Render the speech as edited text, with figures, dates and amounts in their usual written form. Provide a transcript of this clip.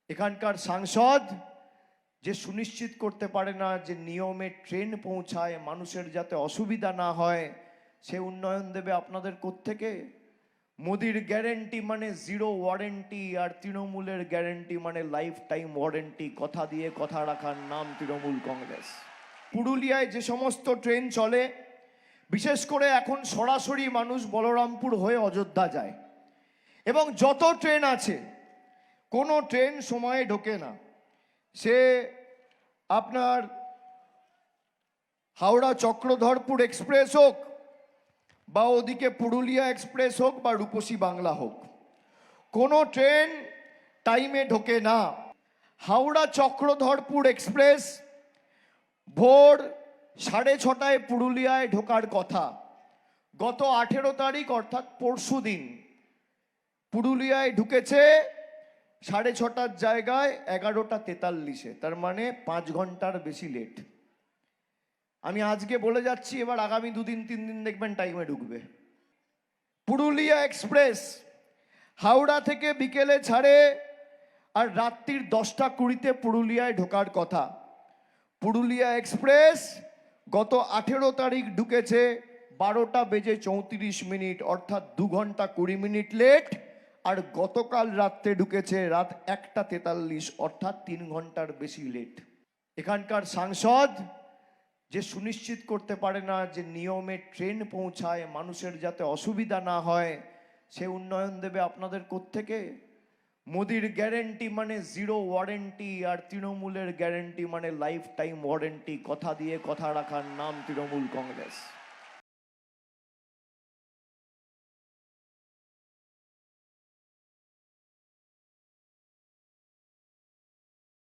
এখানকার সাংসদ যে সুনিশ্চিত করতে পারে না যে নিয়মে ট্রেন পৌঁছায়, মানুষের যাতে অসুবিধা না হয়, সে উন্নয়ন দেবে আপনাদের কোত্থেকে? মোদির গ্যারেন্টি মানে জিরো ওয়ারেন্টি, আর তৃণমূলের গ্যারেন্টি মানে লাইফ টাইম ওয়ারেন্টি। কথা দিয়ে কথা রাখার নাম তৃণমূল কংগ্রেস। পুরুলিয়ায় যে সমস্ত ট্রেন চলে, বিশেষ করে এখন সরাসরি মানুষ বলরামপুর হয়ে অযোধ্যা যায়, এবং যত ট্রেন আছে কোনো ট্রেন সময়ে ঢোকে না। সে আপনার হাওড়া চক্রধরপুর এক্সপ্রেস হোক, বা ওদিকে পুরুলিয়া এক্সপ্রেস হোক, বা রূপসী বাংলা হোক, কোনো ট্রেন টাইমে ঢোকে না। হাওড়া চক্রধরপুর এক্সপ্রেস ভোর 6:30 পুরুলিয়ায় ঢোকার কথা। গত 18 তারিখ অর্থাৎ পরশু দিন পুরুলিয়ায় ঢুকেছে 6:30টার জায়গায় 11:43, তার মানে 5 ঘন্টার বেশি লেট। আমি আজকে বলে যাচ্ছি, এবার আগামী 2-3 দিন দেখবেন টাইমে ঢুকবে। পুরুলিয়া এক্সপ্রেস হাওড়া থেকে বিকেলে ছাড়ে, আর রাত্রির 10টা 20 পুরুলিয়ায় ঢোকার কথা। পুরুলিয়া এক্সপ্রেস গত 18 তারিখ ঢুকেছে 12:34, অর্থাৎ 2 ঘন্টা 20 মিনিট লেট। আর গতকাল রাত্রে ঢুকেছে রাত 1:43, অর্থাৎ 3 ঘন্টার বেশি লেট। এখানকার সাংসদ যে সুনিশ্চিত করতে পারে না যে নিয়মে ট্রেন পৌঁছায়, মানুষের যাতে অসুবিধা না হয়, সে উন্নয়ন দেবে আপনাদের কোত্থেকে? মোদির গ্যারেন্টি মানে জিরো ওয়ারেন্টি, আর তৃণমূলের গ্যারেন্টি মানে লাইফ টাইম ওয়ারেন্টি। কথা দিয়ে কথা রাখার নাম তৃণমূল কংগ্রেস।